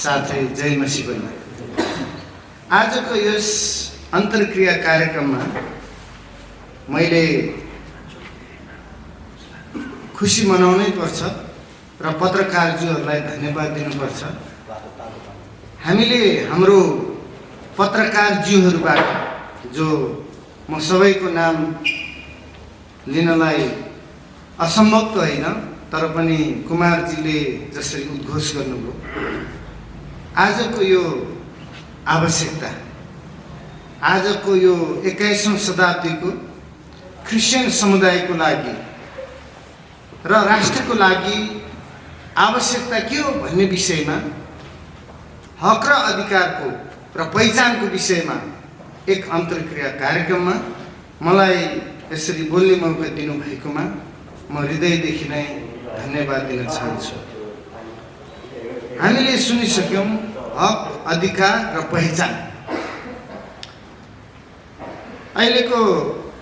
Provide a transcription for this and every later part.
साथै जय मसी पनि। आजको यस अन्तर्क्रिया कार्यक्रममा मैले खुसी मनाउनै पर्छ र पत्रकारज्यूहरूलाई धन्यवाद दिनुपर्छ। हामीले हाम्रो पत्रकारज्यूहरूबाट, जो म सबैको नाम लिनलाई असम्भव त होइन, तर पनि कुमारजीले जसरी उद्घोष गर्नुभयो, आजको यो आवश्यकता, आजको यो 21औं शताब्दीको क्रिस्चियन समुदायको लागि र राष्ट्रको लागि आवश्यकता के हो भन्ने विषयमा, हक र अधिकारको र पहिचानको विषयमा एक अन्तर्क्रिया कार्यक्रममा मलाई यसरी बोल्ने मौका दिनुभएकोमा म हृदयदेखि नै धन्यवाद दिन चाहन्छु। हामीले सुनिसक्यौँ हक, अधिकार र पहिचान। अहिलेको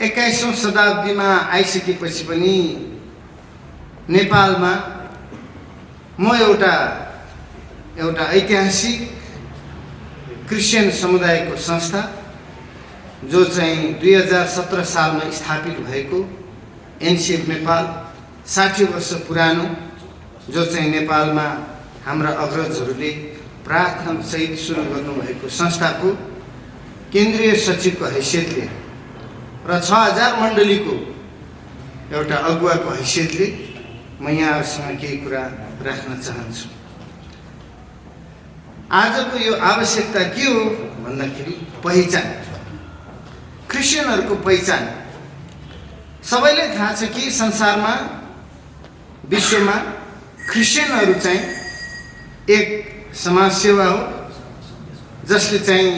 21औं शताब्दीमा आइसकेपछि पनि नेपालमा म एउटा ऐतिहासिक क्रिस्चियन समुदायको संस्था, जो चाहिँ 2017 सालमा स्थापित भएको एनसीएफ नेपाल, 60 वर्ष पुरानो, जो चाहिँ नेपालमा हाम्रा अग्रजहरूले प्रार्थना सहित सुरु गर्नुभएको संस्थाको केन्द्रीय सचिवको हैसियतले र 6000 मण्डलीको एउटा अगुवाको हैसियतले म यहाँहरूसँग केही कुरा राख्न चाहन्छु। आजको यो आवश्यकता के हो भन्दाखेरि पहिचान, क्रिस्चियनहरूको पहिचान। सबैलाई थाहा छ कि संसारमा, विश्वमा क्रिस्चियनहरू चाहिँ एक समाजसेवा हो, जसले चाहिँ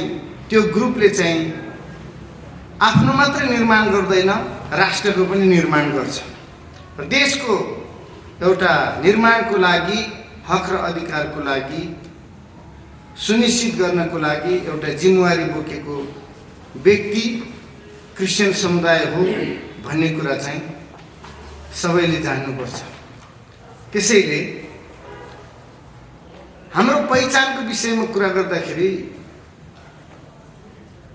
त्यो ग्रुपले चाहिँ आफ्नो मात्र निर्माण गर्दैन, राष्ट्रको पनि निर्माण गर्छ। र देशको एउटा निर्माणको लागि, हक र अधिकारको लागि सुनिश्चित गर्नको लागि एउटा जिम्मेवारी बोकेको व्यक्ति क्रिस्चियन समुदाय हो भन्ने कुरा चाहिँ सबैले जान्नुपर्छ। त्यसैले हाम्रो पहिचानको विषयमा कुरा गर्दाखेरि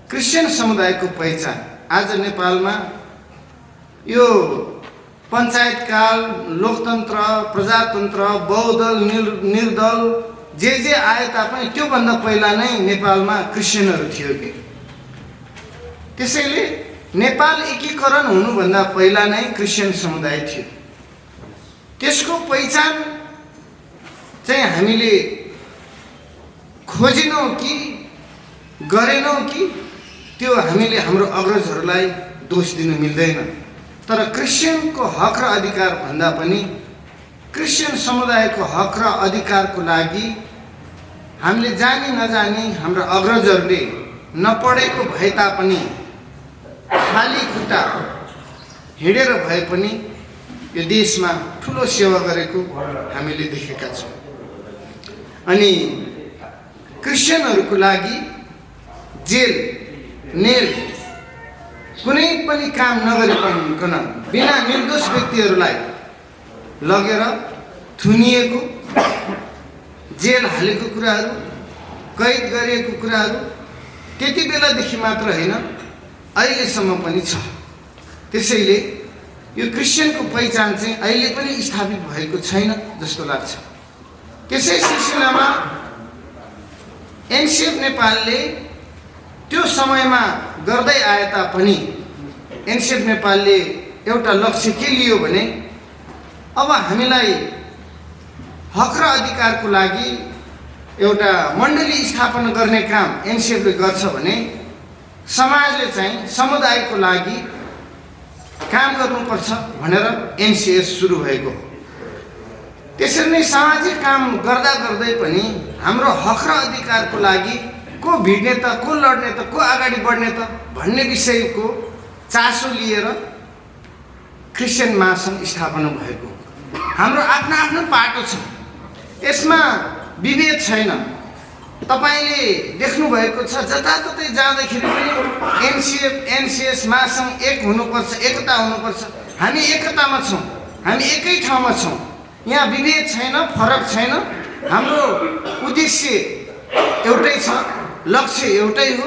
क्रिस्चियन समुदायको पहिचान आज नेपालमा यो पञ्चायतकाल, लोकतन्त्र, प्रजातन्त्र, बहुदल, निर्दल जे आए तापनि त्योभन्दा पहिला नै नेपालमा क्रिस्चियनहरू थियो कि। त्यसैले नेपाल एकीकरण हुनुभन्दा पहिला नै क्रिस्चियन समुदाय थियो। त्यसको पहिचान चाहिँ हामीले खोजेनौँ कि गरेनौँ कि त्यो हामीले हाम्रो अग्रजहरूलाई दोष दिनु मिल्दैन। तर क्रिस्चियनको हक र अधिकार भन्दा पनि क्रिस्चियन समुदायको हक र अधिकारको लागि हामीले जानी नजानी हाम्रा अग्रजहरूले नपढेको भए तापनि खाली खुट्टा हिँडेर भए पनि यो देशमा ठुलो सेवा गरेको हामीले देखेका छौँ। अनि क्रिस्चियनहरूको लागि जेल, नेल, कुनै पनि काम नगरिकन बिना निर्दोष व्यक्तिहरूलाई लगेर थुनिएको, जेल हालेको कुराहरू, कैद गरिएको कुराहरू त्यति बेलादेखि मात्र होइन, अहिलेसम्म पनि छ। त्यसैले यो क्रिस्चियनको पहिचान चाहिँ अहिले पनि स्थापित भएको छैन जस्तो लाग्छ। त्यसै सिलसिलामा एनसीएफ नेपालले त्यो समयमा गर्दै आए तापनि एनसीएफ नेपालले एउटा लक्ष्य के लियो भने, अब हामीलाई हक र अधिकारको लागि एउटा मण्डली स्थापना गर्ने काम एनसीएफले गर्छ भने समाजले चाहिँ समुदायको लागि काम गर्नुपर्छ भनेर एनसीएफ सुरु भएको हो। त्यसरी नै सामाजिक काम गर्दा गर्दै पनि हाम्रो हक र अधिकारको लागि को भिड्ने त, को लड्ने त, को अगाडि बढ्ने त भन्ने विषयको चासो लिएर क्रिस्चियन महासङ्घ स्थापना भएको। हाम्रो आफ्नो आफ्नो पाटो छ, यसमा विभेद छैन। तपाईले देख्नु भएको छ जताततै जाँदाखेरि पनि एनसीएस महासङ्घ एक हुनुपर्छ, एकता हुनुपर्छ। हामी एकतामा छौँ, हामी एकै ठाउँमा छौँ, यहाँ विभेद छैन, फरक छैन। हाम्रो उद्देश्य एउटै छ, लक्ष्य एउटै हो।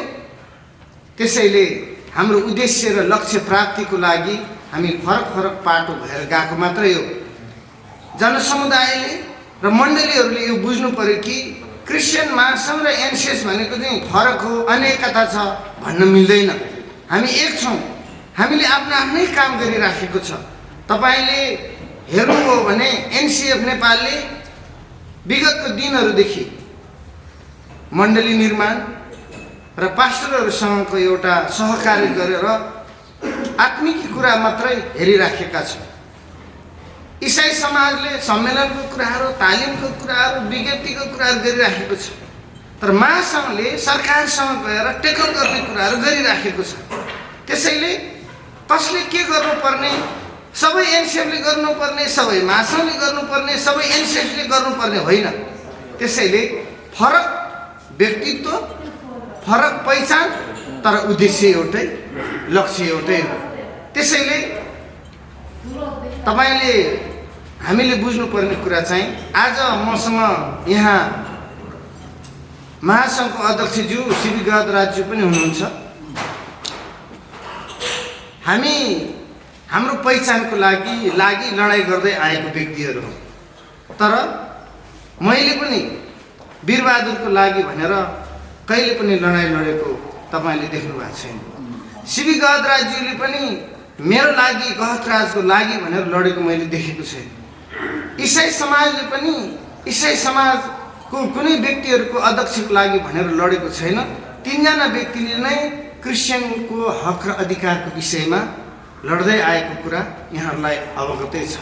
त्यसैले हाम्रो उद्देश्य र लक्ष्य प्राप्तिको लागि हामी फरक फरक पाटो भएर गएको मात्रै हो। जनसमुदायले र मण्डलीहरूले यो बुझ्नु पर्यो कि क्रिस्चियन महासङ्घ र एनसिएस भनेको चाहिँ फरक हो, अनेकता छ भन्न मिल्दैन। हामी एक छौँ। हामीले आफ्नो आफ्नै काम गरिराखेको छ। तपाईले हेर्नुभयो भने एनसिएफ नेपालले विगतको दिनहरूदेखि मण्डली निर्माण र पास्टरहरूसँगको एउटा सहकार्य गरेर आत्मिक कुरा मात्रै हेरिराखेका छन्। इसाई समाजले सम्मेलनको कुराहरू, तालिमको कुराहरू, विज्ञप्तिको कुराहरू गरिराखेको छ। तर महासङ्घले सरकारसँग गएर टेकल गर्ने कुराहरू गरिराखेको छ। त्यसैले कसले के गर्नुपर्ने, सबै एनसिएफले गर्नुपर्ने, सबै महासङ्घले गर्नुपर्ने, सबै एनसिएफले गर्नुपर्ने होइन। त्यसैले फरक व्यक्तित्व, फरक पहिचान, तर उद्देश्य एउटै, लक्ष्य एउटै हो। त्यसैले तपाईले हामीले बुझ्नुपर्ने कुरा चाहिँ आज मसँग यहाँ महासङ्घको अध्यक्षज्यू श्री गजराज्यू पनि हुनुहुन्छ। हामी हाम्रो पहिचानको लागि लडाइँ गर्दै आएको व्यक्तिहरू हौँ। तर मैले पनि वीर बहादुरको लागि भनेर कहिले पनि लडाइँ लडेको तपाईले देख्नु भएको छैन। श्री गजराज्यूले पनि मेरो लागि, गहतराजको लागि भनेर लडेको मैले देखेको छैन। इसाई समाजले पनि इसाई समाजको कुनै व्यक्तिहरूको अध्यक्षको लागि भनेर लडेको छैन। तीनजना व्यक्तिले नै क्रिस्चियनको हक र अधिकारको विषयमा लड्दै आएको कुरा यहाँहरूलाई अवगतै छ।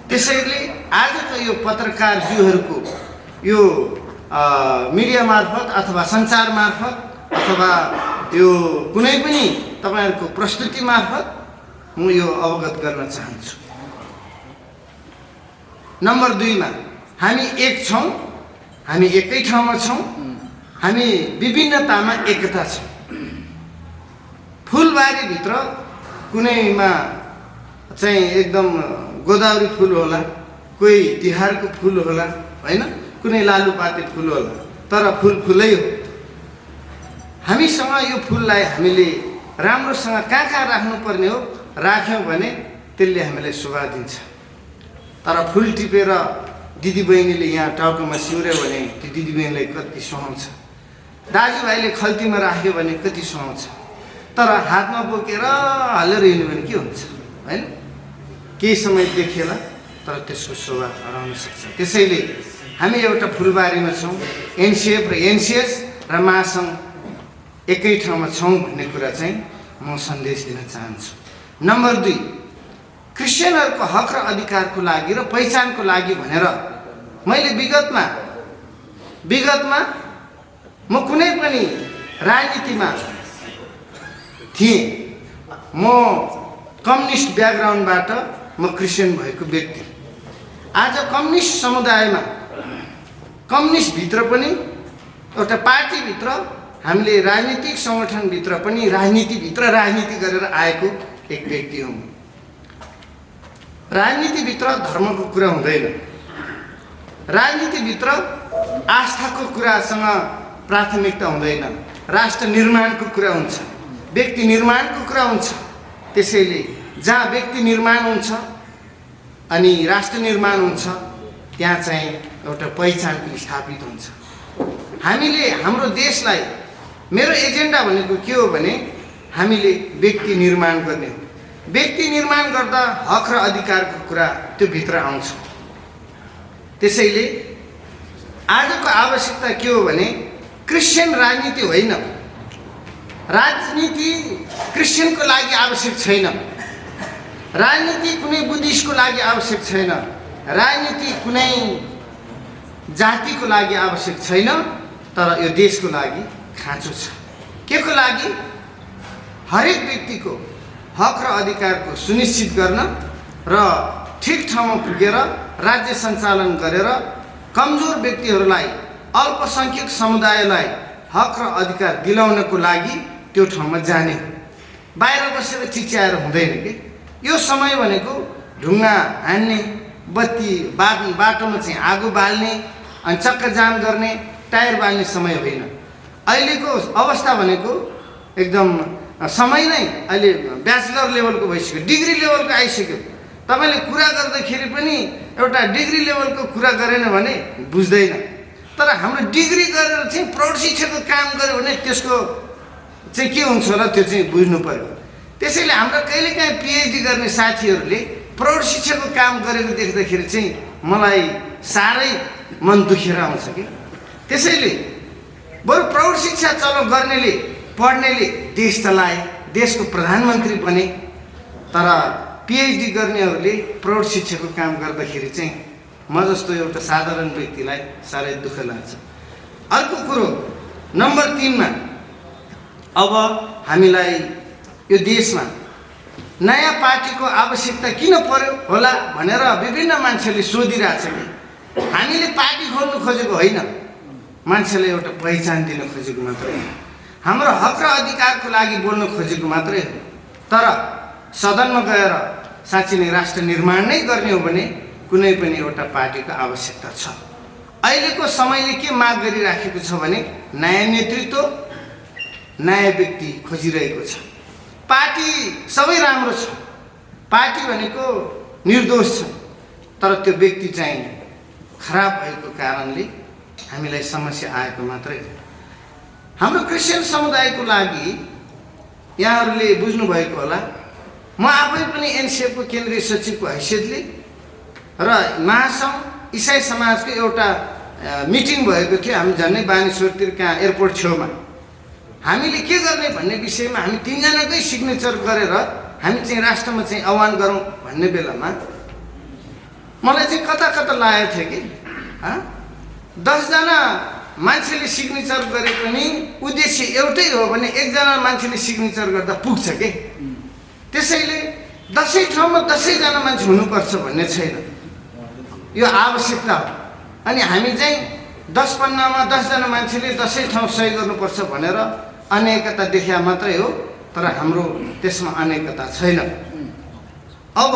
त्यसैले आजको यो पत्रकारज्यूहरूको यो मिडिया मार्फत अथवा सञ्चार मार्फत अथवा यो कुनै पनि तपाईहरुको प्रस्तुति मार्फत म यो अवगत गर्न चाहन्छु। नम्बर 2 मा हामी एक छौं, हामी एकै ठाउँमा छौं, हामी विभिन्नतामा एकता छ। फुलबारी भित्र कुनैमा चाहिँ एकदम गोदावरी फूल होला, कोही तिहारको फूल होला, हैन, कुनै लालुपाते फूल होला, तर फूल फुलै हो। हामीसँग यो फूललाई हामीले राम्रोसँग कहाँ राख्नु पर्ने हो राख्यौं भने त्यसले हामीलाई शोभा दिन्छ। तर फूल टिपेर दिदीबहिनीले यहाँ टाउकोमा सिउर्यो भने त्यो दिदीबहिनीलाई कति सुहाउँछ, दाजुभाइले खल्तीमा राख्यो भने कति सुहाउँछ, तर हातमा बोकेर हालेर हिँड्यो भने के हुन्छ, हैन? केही समय देखेला तर त्यसको शोभा हराउन सक्छ। त्यसैले हामी एउटा फुलबारीमा छौं, एनसिएफ र एनसिएस र महासङ्घ एकै ठाउँमा छौं भन्ने कुरा चाहिँ म सन्देश दिन चाहन्छु। नम्बर 2, क्रिस्चियनहरुको हक र अधिकारको लागि र पहिचानको लागि भनेर मैले विगतमा म कुनै पनि राजनीतिमा थिएँ। म कम्युनिस्ट ब्याकग्राउन्डबाट म क्रिस्चियन भएको व्यक्ति। आज कम्युनिस्ट समुदायमा, कम्युनिस्ट भित्र पनि एउटा पार्टी भित्र, हामीले राजनीतिक संगठन भित्र पनि राजनीति गरेर आएको एक व्यक्ति हुँ। राजनीति भित्र धर्मको कुरा हुँदैन, राजनीति भित्र आस्थाको कुरासँग प्राथमिकता हुँदैन, राष्ट्र निर्माणको कुरा हुन्छ, व्यक्ति निर्माणको कुरा हुन्छ। त्यसैले जहाँ व्यक्ति निर्माण हुन्छ अनि राष्ट्र निर्माण हुन्छ त्यहाँ चाहिँ एउटा पहिचान पनि स्थापित हुन्छ। हामीले हाम्रो देशलाई, मेरो एजेन्डा भनेको के हो भने हामीले व्यक्ति निर्माण गर्ने हो। व्यक्ति निर्माण गर्दा हक र अधिकारको कुरा त्यो भित्र आउँछ। त्यसैले आजको आवश्यकता के हो भने क्रिस्चियन राजनीति होइन, राजनीति क्रिस्चियनको लागि आवश्यक छैन, राजनीति कुनै बुद्धिस्टको लागि आवश्यक छैन, राजनीति कुनै जातिको लागि आवश्यक छैन, तर यो देशको लागि खाँचो छ। के को लागि? हरेक व्यक्तिको हक र अधिकारको सुनिश्चित गर्न र ठिक ठाउँमा पुगेर राज्य सञ्चालन गरेर कमजोर व्यक्तिहरूलाई, अल्पसंख्यक समुदायलाई हक र अधिकार दिलाउनको लागि त्यो ठाउँमा जाने हो। बाहिर बसेर चिच्याएर हुँदैन के। यो समय भनेको ढुङ्गा हान्ने, बत्ती बाटोमा चाहिँ आगो बाल्ने अनि चक्का जाम गर्ने, टायर बाल्ने समय होइन। अहिलेको अवस्था भनेको एकदम समय नै अहिले ब्याचलर लेभलको भइसक्यो, डिग्री लेभलको आइसक्यो। तपाईँले कुरा गर्दाखेरि पनि एउटा डिग्री लेभलको कुरा गरेन भने बुझ्दैन। तर हाम्रो डिग्री गरेर चाहिँ प्रौढ शिक्षाको काम गर्यो भने त्यसको चाहिँ के हुन्छ होला त्यो चाहिँ बुझ्नु पर्यो। त्यसैले हाम्रो कहिलेकाहीँ पिएचडी गर्ने साथीहरूले प्रौढ शिक्षाको काम गरेको देख्दाखेरि चाहिँ मलाई साह्रै मन दुखेर आउँछ कि। त्यसैले बरु प्रौढ शिक्षा चलो गर्नेले पढ्नेले देश चलाए, देशको प्रधानमन्त्री बने, तर पिएचडी गर्नेहरूले प्रौढ शिक्षाको काम गर्दाखेरि चाहिँ म जस्तो एउटा साधारण व्यक्तिलाई साह्रै दुःख लाग्छ। अर्को कुरो नम्बर 3 मा अब हामीलाई यो देशमा नयाँ पार्टीको आवश्यकता किन पर्यो होला भनेर विभिन्न मान्छेले सोधिरहेछ कि। हामीले पार्टी खोल्नु खोजेको होइन, मान्छेले एउटा पहिचान दिन खोजेको मात्रै हो, हाम्रो हक र अधिकारको लागि बोल्न खोजेको मात्रै हो। तर सदनमा गएर साँच्चै नै राष्ट्र निर्माण नै गर्ने हो भने कुनै पनि एउटा पार्टीको आवश्यकता छ। अहिलेको समयले के माग गरिराखेको छ भने नयाँ नेतृत्व, नयाँ व्यक्ति खोजिरहेको छ। पार्टी सबै राम्रो छ, पार्टी भनेको निर्दोष छ, तर त्यो व्यक्ति चाहिँ खराब भएको कारणले हामीलाई समस्या आएको मात्रै हो। हाम्रो क्रिस्चियन समुदायको लागि यहाँहरूले बुझ्नुभएको होला, म आफै पनि एनसिएफको केन्द्रीय सचिवको हैसियतले र महासङ्घ इसाई समाजको एउटा मिटिङ भएको थियो। हामी झन्डै बानेश्वरतिर कहाँ एयरपोर्ट छेउमा हामीले के गर्ने भन्ने विषयमा हामी 3 जनाकै सिग्नेचर गरेर हामी चाहिँ राष्ट्रमा चाहिँ आह्वान गरौँ भन्ने बेलामा मलाई चाहिँ कता कता लागेको थियो कि 10 जना मान्छेले सिग्नेचर गरे पनि उद्देश्य एउटै हो भने 1 जना मान्छेले सिग्नेचर गर्दा पुग्छ के। त्यसैले 10 ठाउँमा 10 जना मान्छे हुनुपर्छ भन्ने छैन, यो आवश्यकता हो। अनि हामी चाहिँ 10 पन्नामा 10 जना मान्छेले 10 ठाउँ सही गर्नुपर्छ भनेर अनेकता देखिया मात्रै हो, तर हाम्रो त्यसमा अनेकता छैन। अब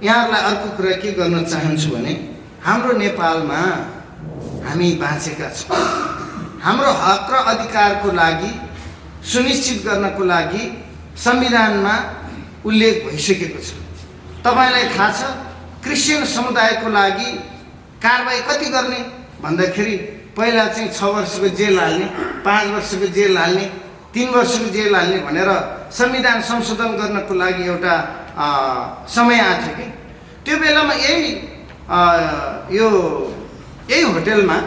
यहाँहरूलाई अर्को कुरा के गर्न चाहन्छु भने हाम्रो नेपालमा हामी बाँचेका छौँ। हाम्रो हक र अधिकारको लागि सुनिश्चित गर्नको लागि संविधानमा उल्लेख भइसकेको छ। तपाईलाई थाहा छ क्रिस्चियन समुदायको लागि कारबाही कति गर्ने भन्दाखेरि पहिला चाहिँ 6 वर्षको जेल हाल्ने, 5 वर्षको जेल हाल्ने, 3 वर्षको जेल हाल्ने भनेर संविधान संशोधन गर्नको लागि एउटा समय आएको थियो कि। त्यो बेलामा यही होटलमा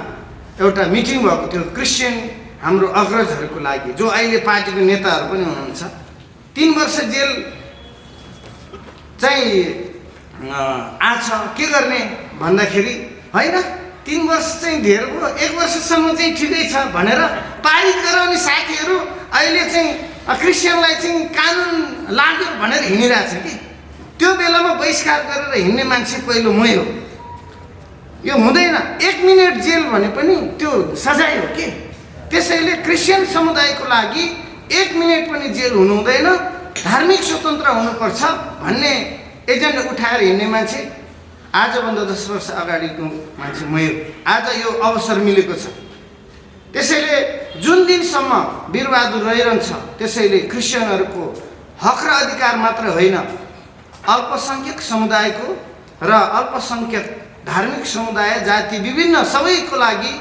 एउटा मिटिङ भएको थियो क्रिस्चियन हाम्रो अग्रजहरूको लागि, जो अहिले पार्टीको नेताहरू पनि हुनुहुन्छ। 3 वर्ष जेल चाहिँ आछ, के गर्ने भन्दाखेरि होइन 3 वर्ष चाहिँ धेर भयो, 1 वर्षसम्म चाहिँ ठिकै छ भनेर पारित गराउने साथीहरू अहिले चाहिँ क्रिस्चियनलाई चाहिँ कानुन लाग्यो भनेर हिँडिरहेछ कि। त्यो बेलामा बहिष्कार गरेर हिँड्ने मान्छे पहिलो मै हो। यो हुँदैन, 1 मिनट जेल भने पनि त्यो सजाय हो कि। त्यसैले क्रिस्चियन समुदायको लागि 1 मिनट पनि जेल हुनु हुँदैन, धार्मिक स्वतन्त्र हुनुपर्छ भन्ने एजेन्डा उठाएर हिँड्ने मान्छे आजभन्दा 10 वर्ष अगाडिको मान्छे मै हो। आज यो अवसर मिलेको छ। त्यसैले जुन दिनसम्म वीरबहादुर रहिरहन्छ त्यसैले क्रिस्चियनहरूको हक र अधिकार मात्र होइन, अल्पसंख्यक समुदायको र अल्पसंख्यक धार्मिक समुदाय जाति विभिन्न सबैको लागि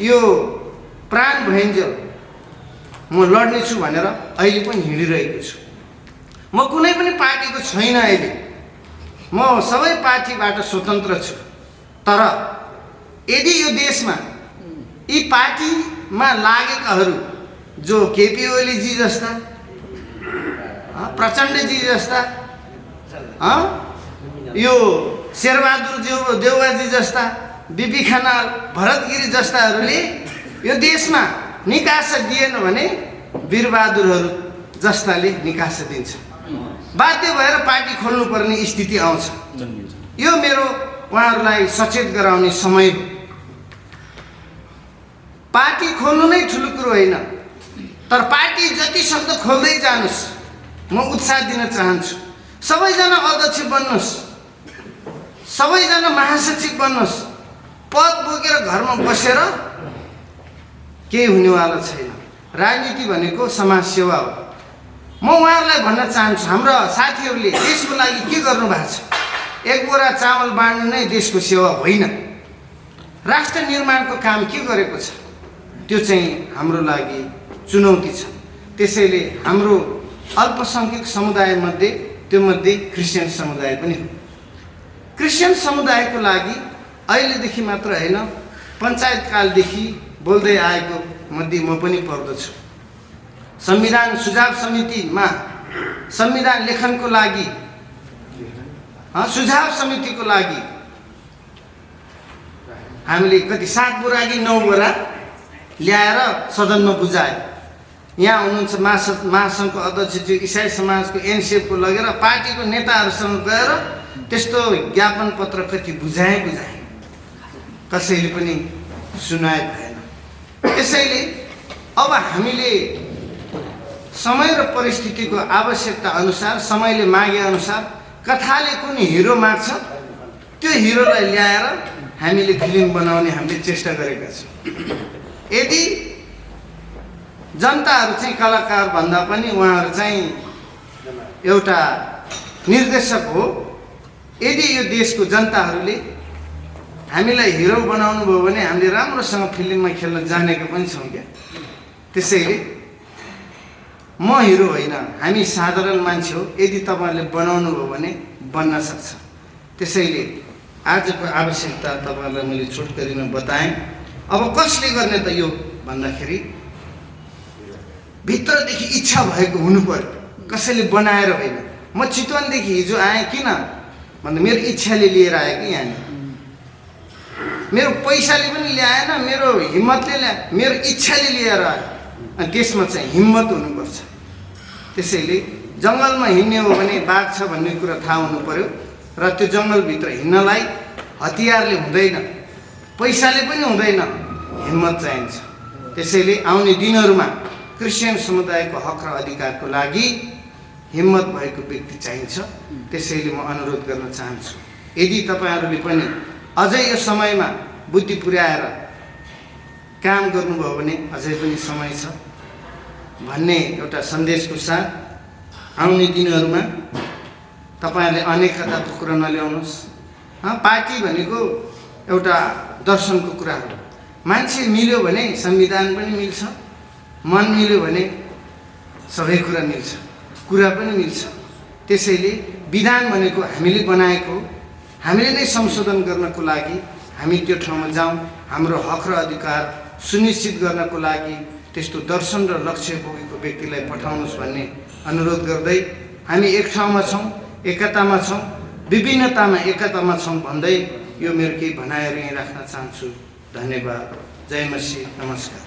यो प्राण भइन्जेल म लड्नेछु भनेर अहिले पनि हिँडिरहेको छु। म कुनै पनि पार्टीको छैन, अहिले म सबै पार्टीबाट स्वतन्त्र छु। तर यदि यो देशमा यी पार्टीमा लागेकाहरू जो केपी ओलीजी जस्ता, प्रचण्डजी जस्ता, यो शेरबहादुर देउवाजी जस्ता, बिपी खनाल, भरतगिरी जस्ताहरूले यो देशमा निकास दिएन भने वीरबहादुरहरू जस्ताले निकास दिन्छ। बाध्य भएर पार्टी खोल्नुपर्ने स्थिति आउँछ। यो मेरो उहाँहरूलाई सचेत गराउने समय हो। पार्टी खोल्नु नै ठुलो कुरो होइन, तर पार्टी जति सक्दो खोल्दै जानुस्, म उत्साह दिन चाहन्छु। सबैजना अध्यक्ष बन्नुहोस्, सबैजना महासचिव बन्नुहोस्, पद बोकेर घरमा बसेर केही हुनेवाला छैन। राजनीति भनेको समाज सेवा हो। म उहाँहरूलाई भन्न चाहन्छु, हाम्रा साथीहरूले देशको लागि के गर्नु भएको छ? एक बोरा चामल बाँड्नु नै देशको सेवा होइन। राष्ट्र निर्माणको काम के गरेको छ? त्यो चाहिँ हाम्रो लागि चुनौती छ। त्यसैले हाम्रो अल्पसङ्ख्यक समुदायमध्ये त्योमध्ये क्रिस्चियन समुदाय पनि हो। क्रिस्चियन समुदायको लागि अहिलेदेखि मात्र होइन, पञ्चायत कालदेखि बोल्दै आएको मध्ये म पनि पर्दछु। संविधान सुझाव समितिमा संविधान लेखनको लागि सुझाव समितिको लागि हामीले कति 7 बोरा कि 9 बोरा ल्याएर सदनमा बुझायो। यहाँ हुनुहुन्छ महासङ्घको अध्यक्षज्यू, इसाई समाजको एनसिएफको लगेर पार्टीको नेताहरूसँग गएर त्यस्तो ज्ञापन पत्र कति बुझाए कसैले पनि सुनाए भएन। त्यसैले अब हामीले समय र परिस्थितिको आवश्यकता अनुसार, समयले मागे अनुसार कथाले कुन हिरो माग्छ त्यो हिरोलाई ल्याएर हामीले फिल्म बनाउने हामीले चेष्टा गरेका छौँ। यदि जनताहरू चाहिँ कलाकार भन्दा पनि उहाँहरू चाहिँ एउटा निर्देशक हो, यदि यो देशको जनताहरूले हामीलाई हिरो बनाउनु भयो भने हामीले राम्रोसँग फिल्ममा खेल्न जानेको पनि छौँ क्या। त्यसैले म हिरो होइन, हामी साधारण मान्छे हो। यदि तपाईँहरूले बनाउनु भयो भने बन्न सक्छ। त्यसैले आजको आवश्यकता तपाईँहरूलाई मैले छोटकरीमा बताएँ। अब कसले गर्ने त यो भन्दाखेरि भित्रदेखि इच्छा भएको हुनु पर्यो, कसैले बनाएर होइन। म चितवनदेखि हिजो आएँ किन भन्दा मेरो इच्छाले लिएर आएँ कि यहाँनिर। मेरो पैसाले पनि ल्याएन, मेरो हिम्मतले ल्याए, मेरो इच्छाले लिएर आयो। अनि त्यसमा चाहिँ हिम्मत हुनुपर्छ। त्यसैले जङ्गलमा हिँड्ने हो भने बाघ छ भन्ने कुरा थाहा हुनु पर्यो र त्यो जङ्गलभित्र हिँड्नलाई हतियारले हुँदैन, पैसाले पनि हुँदैन, हिम्मत चाहिन्छ। त्यसैले आउने दिनहरूमा क्रिस्चियन समुदायको हक र अधिकारको लागि हिम्मत भएको व्यक्ति चाहिन्छ। त्यसैले म अनुरोध गर्न चाहन्छु, यदि तपाईँहरूले पनि अझै यो समयमा बुद्धि पुर्याएर काम गर्नुभयो भने अझै पनि समय छ भन्ने एउटा सन्देशको साथ आउने दिनहरूमा तपाईँहरूले अनेकताको कुरा नल्याउनुहोस्। पार्टी भनेको एउटा दर्शनको कुरा हो। मान्छे मिल्यो भने संविधान पनि मिल्छ, मन मिल्यो भने सबै कुरा मिल्छ, कुरा पनि मिल्छ। त्यसैले विधान भनेको हामीले बनाएको, हामीले नै संशोधन गर्नको लागि हामी त्यो ठाउँमा जाउँ। हाम्रो हक र अधिकार सुनिश्चित गर्नको लागि त्यस्तो दर्शन र लक्ष्य बोकेको व्यक्तिलाई पठाउनुहोस् भन्ने अनुरोध गर्दै हामी एक ठाउँमा छौँ, एकतामा छौँ, विभिन्नतामा एकतामा छौँ भन्दै यो मेरो केही भनाइहरू यहीँ राख्न चाहन्छु। धन्यवाद। जय मसीह। नमस्कार।